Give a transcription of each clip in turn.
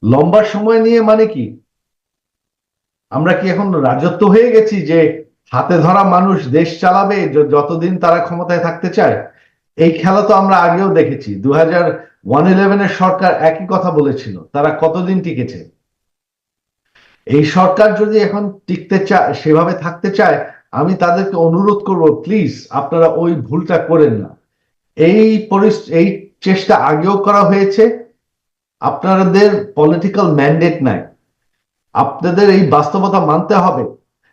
লম্বা সময় নিয়ে মানে কি? আমরা কি এখন রাজত্ব হয়ে গেছি যে হাতে ধরা মানুষ দেশ চালাবে যতদিন তারা ক্ষমতায় থাকতে চায়? এই খেলা তো আমরা আগেও দেখেছি। 2011-এর সরকার একই কথা বলেছিল, তারা কতদিন টিকেছে? এই সরকার যদি এখন টিকতে চায়, সেভাবে থাকতে চায়, আমি তাদেরকে অনুরোধ করব, প্লিজ আপনারা ওই ভুলটা করেন না। এই চেষ্টা আগেও করা হয়েছে। আপনাদের পলিটিক্যাল ম্যান্ডেট নাই। আপনাদের এই বাস্তবতা মানতে হবে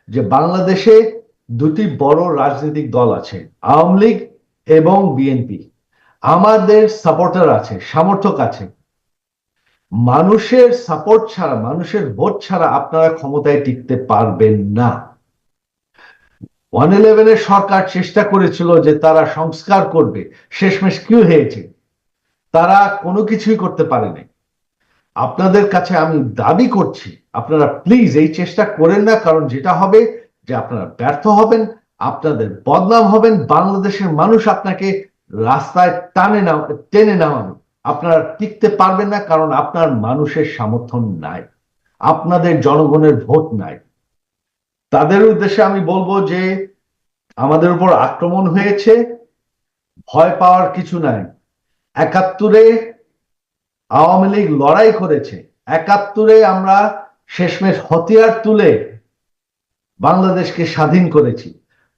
যে বাংলাদেশে দুটি বড় রাজনৈতিক দল আছে, আওয়ামী লীগ এবং বিএনপি। আমাদের সাপোর্টার আছে, সমর্থক আছে। মানুষের সাপোর্ট ছাড়া, মানুষের ভোট ছাড়া আপনারা ক্ষমতায় টিকতে পারবেন না। 111-এর সরকার চেষ্টা করেছিল যে তারা সংস্কার করবে, শেষমেশ কি হয়েছে? তারা কোনো কিছুই করতে পারেনি। আপনাদের কাছে আমি দাবি করছি, আপনারা প্লিজ এই চেষ্টা করেন না, কারণ যেটা হবে যে আপনারা ব্যর্থ হবেন, আপনাদের বদনাম হবেন, বাংলাদেশের মানুষ আপনাকে রাস্তায় টেনে নামাবে। আপনারা টিকতে পারবেন না, কারণ আপনার মানুষের সমর্থন নাই, আপনাদের জনগণের ভোট নাই। তাদের উদ্দেশ্যে আমি বলবো যে আমাদের উপর আক্রমণ হয়েছে, ভয় পাওয়ার কিছু নাই। 71-এ আওয়ামী লীগ লড়াই করেছে, 71-এ আমরা শেষমেশ হাতিয়ার তুলে বাংলাদেশকে স্বাধীন করেছি।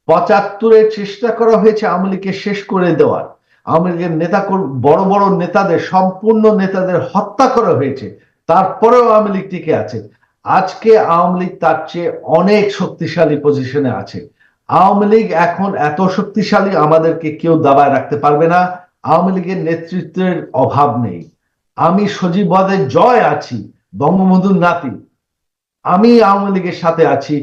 75-এ চেষ্টা করা হয়েছে আওয়ামী লীগকে শেষ করে দেওয়ার। আওয়ামী লীগের বড় বড় নেতাদের, সম্পূর্ণ নেতাদের হত্যা করা হয়েছে, তারপরেও আওয়ামী লীগ টিকে আছে। আজকে আওয়ামী লীগ তার চেয়ে অনেক শক্তিশালী পজিশনে আছে। আওয়ামী লীগ এখন এত শক্তিশালী, আমাদেরকে কেউ দাবায় রাখতে পারবে না। আওয়ামী লীগের নেতৃত্বের অভাব নেই। আমি সজীব ওয়াজেদ জয় আছি, বঙ্গবন্ধুর নাতি। আমি আওয়ামী লীগের সাথে আছি।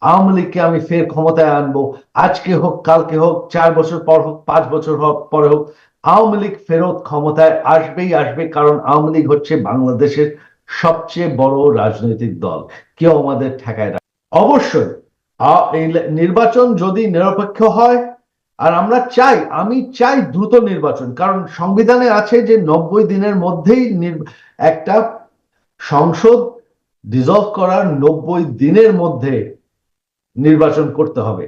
আওয়ামী লীগকে আমি ফের ক্ষমতায় আনবো, আজকে হোক, কালকে হোক, 4 বছর পর হোক, 5 বছর পরে হোক। আওয়ামী লীগ ফেরত ক্ষমতায় আসবেই আসবে, কারণ আওয়ামী লীগ হচ্ছে বাংলাদেশের সবচেয়ে বড় রাজনৈতিক দল। কেউ আমাদের ঠেকায় রাখে? অবশ্যই এই নির্বাচন যদি নিরপেক্ষ হয়, আর আমি চাই দ্রুত নির্বাচন, কারণ সংবিধানে আছে যে 90 দিনের মধ্যেই একটা সংসদ ডিসলভ করার 90 দিনের মধ্যে নির্বাচন করতে হবে।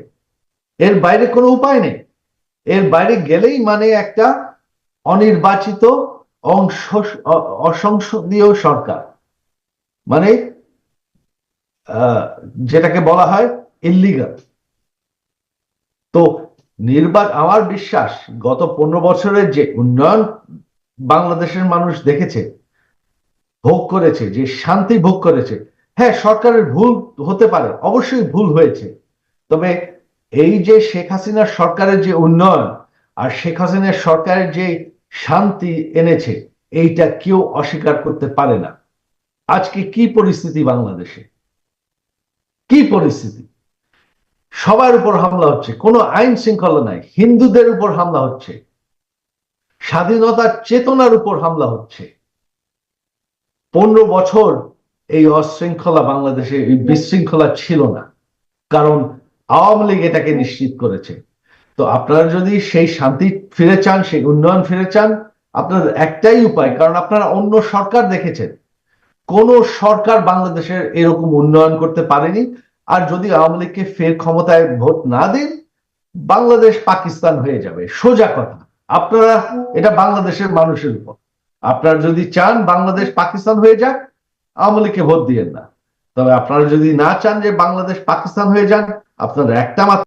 এর বাইরে কোনো উপায় নেই। এর বাইরে গেলেই মানে একটা অনির্বাচিত অংশ, অসংসদীয় সরকার, মানে যেটাকে বলা হয় ইল্লিগাল। তো আমার বিশ্বাস, গত 15 বছরের যে উন্নয়ন বাংলাদেশের মানুষ দেখেছে, ভোগ করেছে, যে শান্তি ভোগ করেছে, হ্যাঁ সরকারের ভুল হতে পারে, অবশ্যই ভুল হয়েছে। তবে এই যে শেখ হাসিনার সরকারের যে উন্নয়ন আর শেখ হাসিনার সরকারের যে শান্তি এনেছে, এইটা কেউ অস্বীকার করতে পারে না। আজকে কি পরিস্থিতি বাংলাদেশে, কি পরিস্থিতি! সবার উপর হামলা হচ্ছে, কোনো আইন শৃঙ্খলা নাই, হিন্দুদের উপর হামলা হচ্ছে, স্বাধীনতার চেতনার উপর হামলা হচ্ছে। 15 বছর এই অশৃঙ্খলা বাংলাদেশে, এই বিশৃঙ্খলা ছিল না, কারণ আওয়ামী লীগ এটাকে নিশ্চিত করেছে। তো আপনারা যদি সেই শান্তি ফিরে চান, সেই উন্নয়ন ফিরে চান, আপনাদের একটাই উপায়, কারণ আপনারা অন্য সরকার দেখেছেন, কোন সরকার বাংলাদেশের এরকম উন্নয়ন করতে পারেনি। আর যদি আওয়ামী লীগকে ফের ক্ষমতায় ভোট না দেন, বাংলাদেশ পাকিস্তান হয়ে যাবে, সোজা কথা। আপনারা, এটা বাংলাদেশের মানুষের উপর। আপনারা যদি চান বাংলাদেশ পাকিস্তান হয়ে যাক, আওয়ামী লীগকে ভোট দিয়েন না। তবে আপনারা যদি না চান যে বাংলাদেশ পাকিস্তান হয়ে যান, আপনাদের একটা মাত্র